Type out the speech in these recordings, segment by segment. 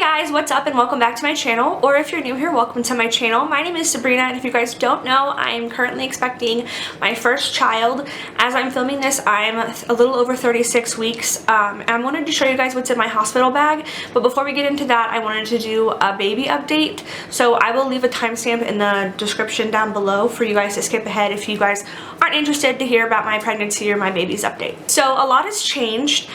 Hi guys, what's up and welcome back to my channel, or if you're new here, welcome to my channel. My name is Sabrina, and if you guys don't know, I am currently expecting my first child. As I'm filming this, I'm a little over 36 weeks, and I wanted to show you guys what's in my hospital bag, but before we get into that, I wanted to do a baby update, so I will leave a timestamp in the description down below for you guys to skip ahead if you guys aren't interested to hear about my pregnancy or my baby's update. So a lot has changed.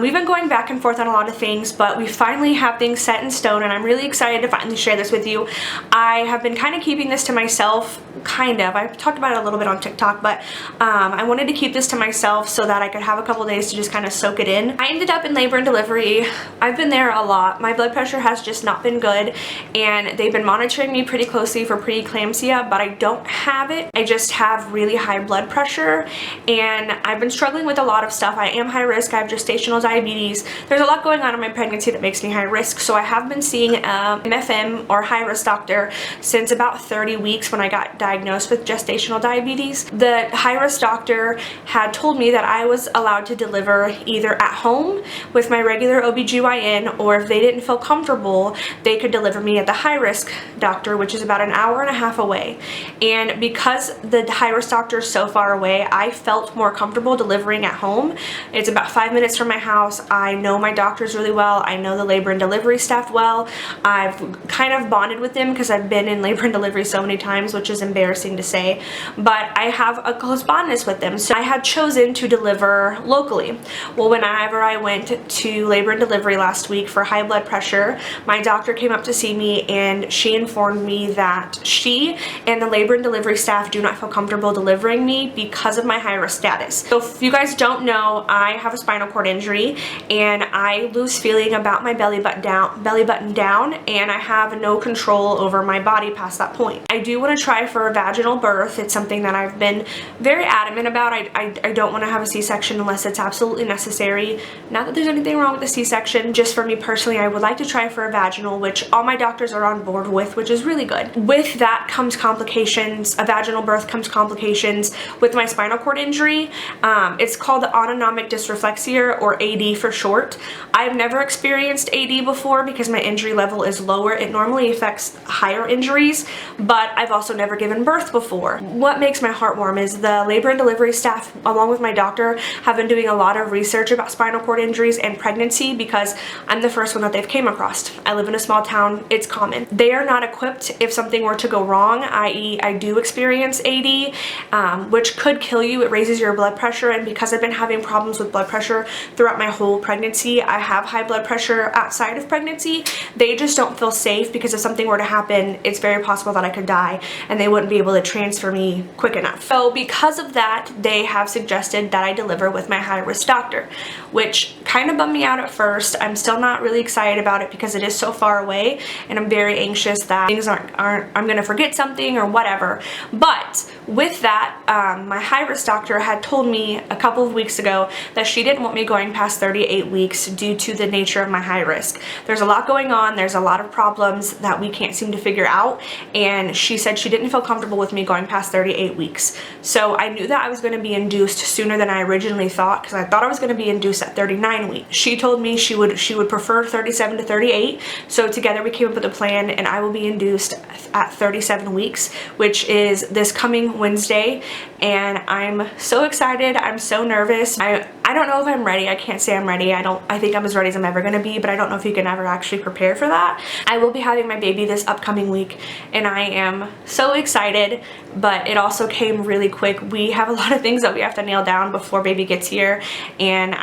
We've been going back and forth on a lot of things, but we finally have things set in stone, and I'm really excited to finally share this with you. I have been kind of keeping this to myself, I've talked about it a little bit on TikTok, but I wanted to keep this to myself so that I could have a couple days to just kind of soak it in. I ended up in labor and delivery. I've been there a lot. My blood pressure has just not been good, and they've been monitoring me pretty closely for preeclampsia, but I don't have it. I just have really high blood pressure, and I've been struggling with a lot of stuff. I am high risk. I have gestational diabetes. There's a lot going on in my pregnancy that makes me high risk, so I have been seeing an FM or high risk doctor since about 30 weeks when I got diagnosed with gestational diabetes. The high risk doctor had told me that I was allowed to deliver either at home with my regular OBGYN, or if they didn't feel comfortable, they could deliver me at the high risk doctor, which is about an hour and a half away. And because the high risk doctor is so far away, I felt more comfortable delivering at home. It's about 5 minutes from my house. I know my doctors really well. I know the labor and delivery staff well. I've kind of bonded with them because I've been in labor and delivery so many times, which is embarrassing to say, but I have a close bondness with them. So I had chosen to deliver locally. Well, whenever I went to labor and delivery last week for high blood pressure, my doctor came up to see me, and she informed me that she and the labor and delivery staff do not feel comfortable delivering me because of my high risk status. So if you guys don't know, I have a spinal cord injury, and I lose feeling about my belly button down, and I have no control over my body past that point. I do want to try for a vaginal birth. It's something that I've been very adamant about. I don't want to have a C-section unless it's absolutely necessary. Not that there's anything wrong with the C-section, just for me personally, I would like to try for a vaginal, which all my doctors are on board with, which is really good. With that comes complications. A vaginal birth comes complications with my spinal cord injury. It's called autonomic dysreflexia, or AD for short. I've never experienced AD before because my injury level is lower. It normally affects higher injuries, but I've also never given birth before. What makes my heart warm is the labor and delivery staff, along with my doctor, have been doing a lot of research about spinal cord injuries and pregnancy because I'm the first one that they've came across. I live in a small town. It's common. They are not equipped if something were to go wrong, i.e. I do experience AD, which could kill you. It raises your blood pressure, and because I've been having problems with blood pressure throughout my whole pregnancy, I have high blood pressure outside of pregnancy. They just don't feel safe because if something were to happen, it's very possible that I could die, and they wouldn't be able to transfer me quick enough. So because of that, they have suggested that I deliver with my high risk doctor, which kind of bummed me out at first. I'm still not really excited about it because it is so far away, and I'm very anxious that things I'm gonna forget something or whatever. But with that, my high risk doctor had told me a couple of weeks ago that she didn't want me going past 38 weeks due to the nature of my high risk. There's a lot going on. There's a lot of problems that we can't seem to figure out, and she said she didn't feel comfortable with me going past 38 weeks. So I knew that I was going to be induced sooner than I originally thought, because I thought I was going to be induced at 39 weeks. She told me she would prefer 37 to 38, so together we came up with a plan, and I will be induced at 37 weeks, which is this coming Wednesday, and I'm so excited. I'm so nervous. I don't know if I'm ready. I can't say I'm ready. I think I'm as ready as I'm ever going to be, but I don't know if you can ever actually prepare for that. I will be having my baby this upcoming week, and I am so excited, but it also came really quick. We have a lot of things that we have to nail down before baby gets here, and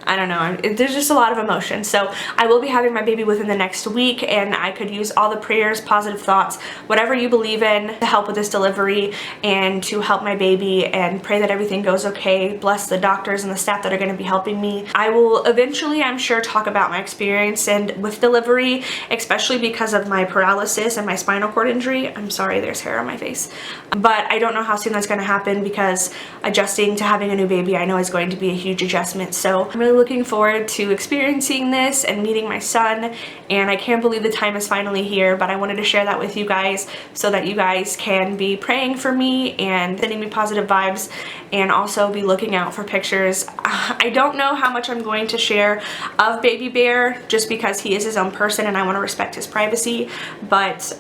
I don't know, there's just a lot of emotion. So I will be having my baby within the next week, and I could use all the prayers, positive thoughts, whatever you believe in to help with this delivery and to help my baby, and pray that everything goes okay. Bless the doctors and the staff that are going to be helping me. I will eventually, I'm sure, talk about my experience and with delivery, especially because of my paralysis and my spinal cord injury. I'm sorry, there's hair on my face. But I don't know how soon that's going to happen, because adjusting to having a new baby I know is going to be a huge adjustment. So I'm really looking forward to experiencing this and meeting my son, and I can't believe the time is finally here, but I wanted to share that with you guys so that you guys can be praying for me and sending me positive vibes, and also be looking out for pictures. I don't know how much I'm going to share of baby bear just because he is his own person and I want to respect his privacy, but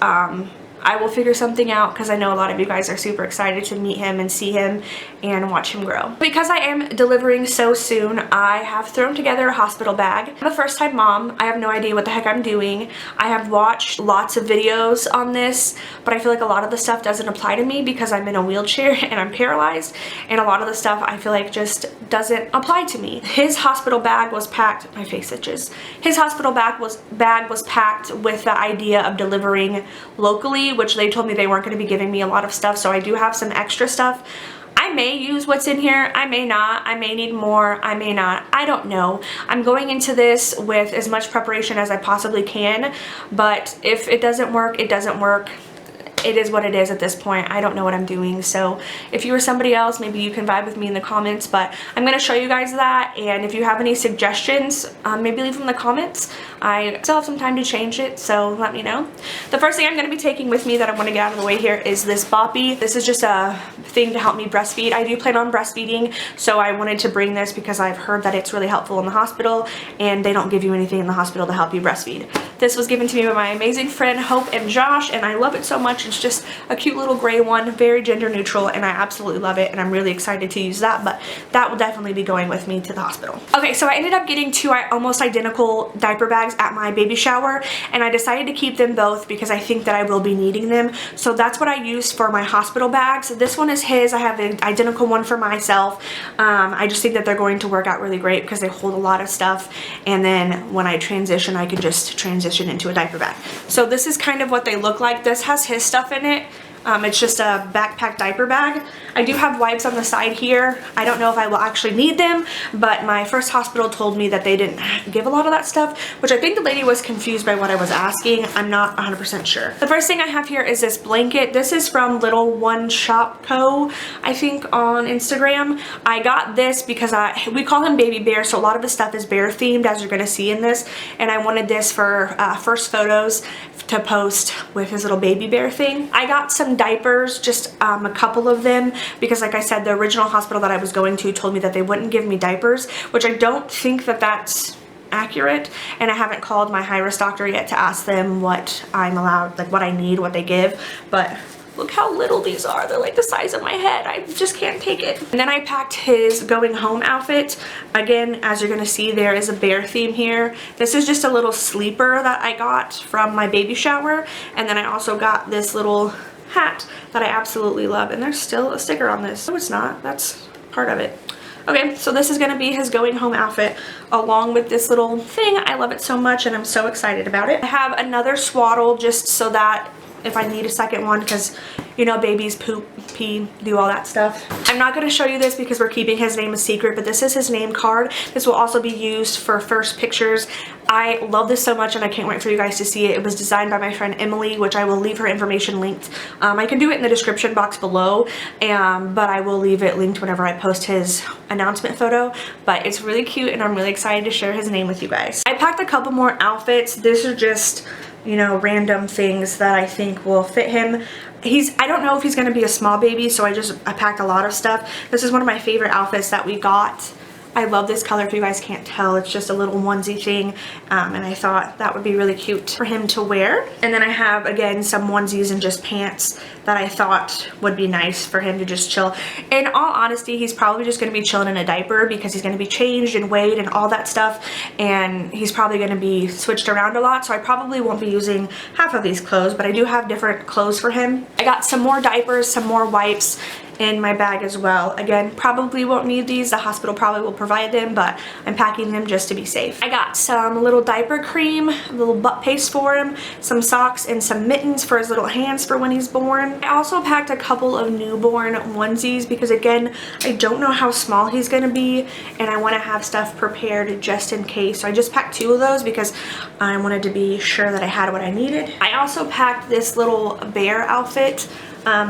I will figure something out because I know a lot of you guys are super excited to meet him and see him and watch him grow. Because I am delivering so soon, I have thrown together a hospital bag. I'm a first-time mom. I have no idea what the heck I'm doing. I have watched lots of videos on this, but I feel like a lot of the stuff doesn't apply to me because I'm in a wheelchair and I'm paralyzed, and a lot of the stuff I feel like just doesn't apply to me. His hospital bag was packed, my face itches. His hospital bag was packed with the idea of delivering locally, which they told me they weren't going to be giving me a lot of stuff, so I do have some extra stuff. I may use what's in here, I may not, I may need more, I may not, I don't know. I'm going into this with as much preparation as I possibly can, but if it doesn't work, it doesn't work. It is what it is at this point. I don't know what I'm doing, so if you were somebody else, maybe you can vibe with me in the comments, but I'm going to show you guys that, and if you have any suggestions, maybe leave them in the comments. I still have some time to change it, so let me know. The first thing I'm going to be taking with me that I want to get out of the way here is this Boppy. This is just a thing to help me breastfeed. I do plan on breastfeeding, so I wanted to bring this because I've heard that it's really helpful in the hospital, and they don't give you anything in the hospital to help you breastfeed. This was given to me by my amazing friend Hope and Josh, and I love it so much. It's just a cute little gray one, very gender neutral, and I absolutely love it, and I'm really excited to use that, but that will definitely be going with me to the hospital. Okay, so I ended up getting two almost identical diaper bags at my baby shower, and I decided to keep them both because I think that I will be needing them. So that's what I used for my hospital bags. This one is his. I have an identical one for myself. I just think that they're going to work out really great because they hold a lot of stuff, and then when I transition, I can just transition into a diaper bag. So this is kind of what they look like. This has his stuff in it. It's just a backpack diaper bag. I do have wipes on the side here. I don't know if I will actually need them, but my first hospital told me that they didn't give a lot of that stuff, which I think the lady was confused by what I was asking. I'm not 100% sure. The first thing I have here is this blanket. This is from Little One Shop Co, I think, on Instagram. I got this because we call him Baby Bear, so a lot of his stuff is bear themed, as you're going to see in this, and I wanted this for first photos to post with his little baby bear thing. I got some diapers, just a couple of them, because like I said, the original hospital that I was going to told me that they wouldn't give me diapers, which I don't think that that's accurate, and I haven't called my high-risk doctor yet to ask them what I'm allowed, like what I need, what they give, but look how little these are. They're like the size of my head. I just can't take it. And then I packed his going home outfit. Again, as you're gonna see, there is a bear theme here. This is just a little sleeper that I got from my baby shower, and then I also got this little hat that I absolutely love, and there's still a sticker on this. No, it's not. That's part of it. Okay, so this is gonna be his going home outfit along with this little thing. I love it so much, and I'm so excited about it. I have another swaddle just so that if I need a second one, because you know babies poop, pee, do all that stuff. I'm not going to show you this because we're keeping his name a secret, but this is his name card. This will also be used for first pictures. I love this so much, and I can't wait for you guys to see it. It was designed by my friend Emily, which I will leave her information linked. I can do it in the description box below, but I will leave it linked whenever I post his announcement photo. But it's really cute, and I'm really excited to share his name with you guys. I packed a couple more outfits. These are just, you know, random things that I think will fit him. I don't know if he's going to be a small baby, so I packed a lot of stuff. This is one of my favorite outfits that we got. I love this color, if you guys can't tell. It's just a little onesie thing, and I thought that would be really cute for him to wear. And then I have, again, some onesies and just pants that I thought would be nice for him to just chill. In all honesty, he's probably just going to be chilling in a diaper because he's going to be changed and weighed and all that stuff, and he's probably going to be switched around a lot, so I probably won't be using half of these clothes, but I do have different clothes for him. I got some more diapers, some more wipes in my bag as well. Again, probably won't need these. The hospital probably will provide them, but I'm packing them just to be safe. I got some little diaper cream, a little butt paste for him, some socks, and some mittens for his little hands for when he's born. I also packed a couple of newborn onesies because, again, I don't know how small he's gonna be, and I want to have stuff prepared just in case. So I just packed 2 of those because I wanted to be sure that I had what I needed. I also packed this little bear outfit.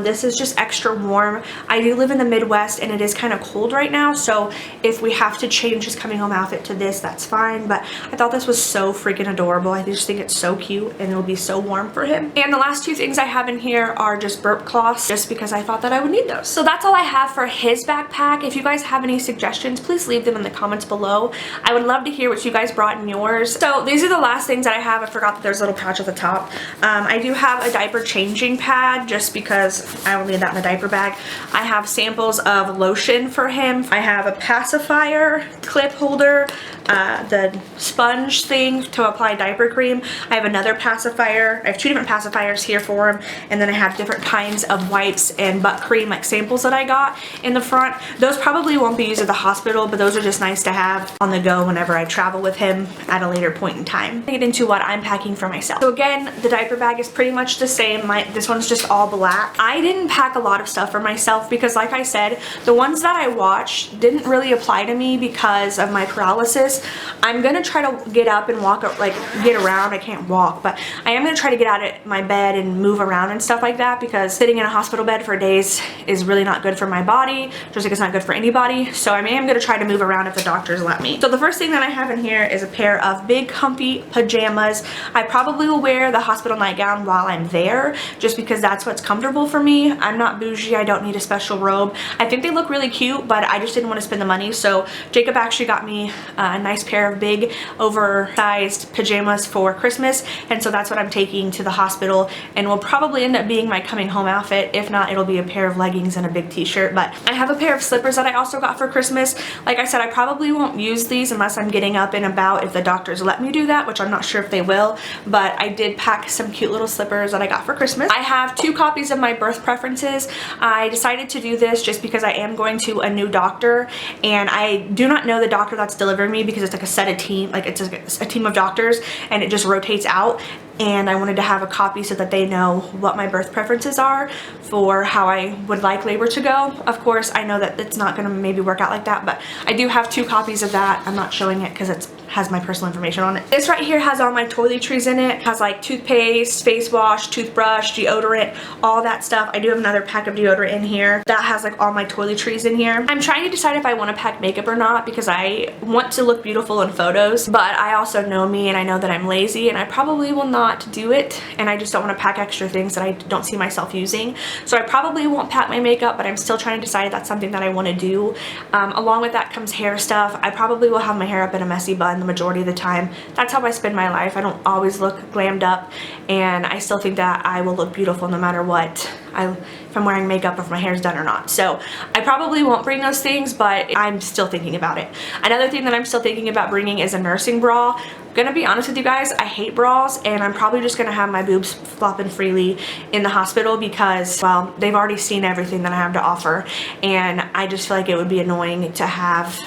This is just extra warm. I do live in the Midwest and it is kind of cold right now, so if we have to change his coming home outfit to this, that's fine. But I thought this was so freaking adorable. I just think it's so cute and it'll be so warm for him. And the last two things I have in here are just burp cloths, just because I thought that I would need those. So that's all I have for his backpack. If you guys have any suggestions, please leave them in the comments below. I would love to hear what you guys brought in yours. So these are the last things that I have. I forgot that there's a little pouch at the top. I do have a diaper changing pad just because I will need that in the diaper bag. I have samples of lotion for him. I have a pacifier clip holder, the sponge thing to apply diaper cream. I have another pacifier. I have two different pacifiers here for him, and then I have different kinds of wipes and butt cream like samples that I got in the front. Those probably won't be used at the hospital, but those are just nice to have on the go whenever I travel with him at a later point in time. Get into what I'm packing for myself. So again, the diaper bag is pretty much the same. This one's just all black. I didn't pack a lot of stuff for myself because, like I said, the ones that I watched didn't really apply to me because of my paralysis. I'm gonna try to get up and walk, like get around. I can't walk, but I am gonna try to get out of my bed and move around and stuff like that, because sitting in a hospital bed for days is really not good for my body, just like it's not good for anybody. So I am gonna try to move around if the doctors let me. So the first thing that I have in here is a pair of big comfy pajamas. I probably will wear the hospital nightgown while I'm there, just because that's what's comfortable for me. I'm not bougie, I don't need a special robe. I think they look really cute, but I just didn't want to spend the money. So Jacob actually got me a nice pair of big oversized pajamas for Christmas, and so that's what I'm taking to the hospital, and will probably end up being my coming home outfit. If not, it'll be a pair of leggings and a big t-shirt. But I have a pair of slippers that I also got for Christmas. Like I said, I probably won't use these unless I'm getting up and about, if the doctors let me do that, which I'm not sure if they will, but I did pack some cute little slippers that I got for Christmas. I have 2 copies of my birth preferences. I decided to do this just because I am going to a new doctor, and I do not know the doctor that's delivering me, because it's like a set of team, like it's a team of doctors, and it just rotates out. And I wanted to have a copy so that they know what my birth preferences are for how I would like labor to go. Of course, I know that it's not going to maybe work out like that, but I do have 2 copies of that. I'm not showing it because it has my personal information on it. This right here has all my toiletries in it. It has like toothpaste, face wash, toothbrush, deodorant, all that stuff. I do have another pack of deodorant in here that has like all my toiletries in here. I'm trying to decide if I want to pack makeup or not, because I want to look beautiful in photos, but I also know me and I know that I'm lazy and I probably will not do it, and I just don't want to pack extra things that I don't see myself using. So I probably won't pack my makeup, but I'm still trying to decide if that's something that I want to do. Along with that comes hair stuff. I probably will have my hair up in a messy bun the majority of the time. That's how I spend my life. I don't always look glammed up, and I still think that I will look beautiful no matter what. If I'm wearing makeup or if my hair's done or not. So I probably won't bring those things, but I'm still thinking about it. Another thing that I'm still thinking about bringing is a nursing bra. I'm gonna be honest with you guys, I hate bras, and I'm probably just gonna have my boobs flopping freely in the hospital because, well, they've already seen everything that I have to offer, and I just feel like it would be annoying to have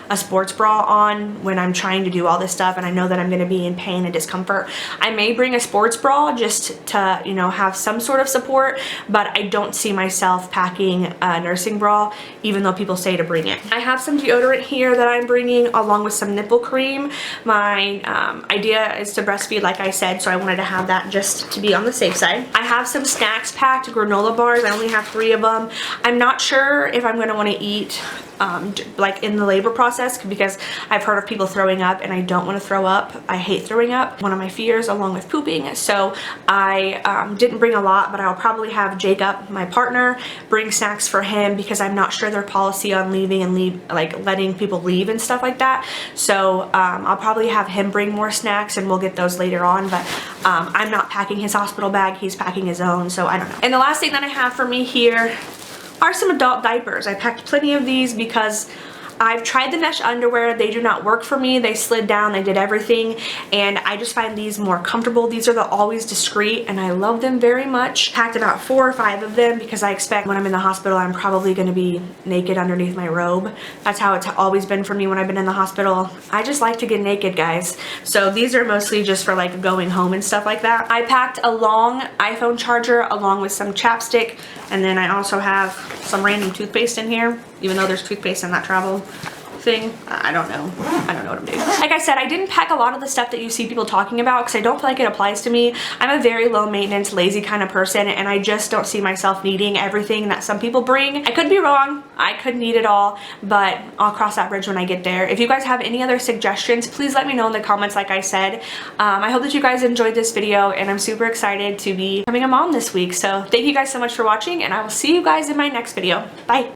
a sports bra on when I'm trying to do all this stuff and I know that I'm going to be in pain and discomfort. I may bring a sports bra just to, you know, have some sort of support, but I don't see myself packing a nursing bra, even though people say to bring it. I have some deodorant here that I'm bringing, along with some nipple cream. My idea is to breastfeed, like I said, so I wanted to have that just to be on the safe side. I have some snacks packed, granola bars. I only have 3 of them. I'm not sure if I'm going to want to eat like in the labor process, because I've heard of people throwing up and I don't want to throw up. I hate throwing up, one of my fears, along with pooping. So I didn't bring a lot, but I'll probably have Jacob, my partner, bring snacks for him, because I'm not sure their policy on leaving and like letting people leave and stuff like that. So I'll probably have him bring more snacks and we'll get those later on, but I'm not packing his hospital bag, he's packing his own, so I don't know. And the last thing that I have for me here are some adult diapers. I packed plenty of these because I've tried the mesh underwear. They do not work for me. They slid down, they did everything, and I just find these more comfortable. These are the Always Discreet, and I love them very much. Packed about 4 or 5 of them because I expect when I'm in the hospital, I'm probably gonna be naked underneath my robe. That's how it's always been for me when I've been in the hospital. I just like to get naked, guys. So these are mostly just for like going home and stuff like that. I packed a long iPhone charger along with some chapstick, and then I also have some random toothpaste in here, even though there's toothpaste in that travel thing. I don't know. I don't know what I'm doing. Like I said, I didn't pack a lot of the stuff that you see people talking about because I don't feel like it applies to me. I'm a very low maintenance, lazy kind of person, and I just don't see myself needing everything that some people bring. I could be wrong. I could need it all, but I'll cross that bridge when I get there. If you guys have any other suggestions, please let me know in the comments like I said. I hope that you guys enjoyed this video, and I'm super excited to be becoming a mom this week. So thank you guys so much for watching, and I will see you guys in my next video. Bye!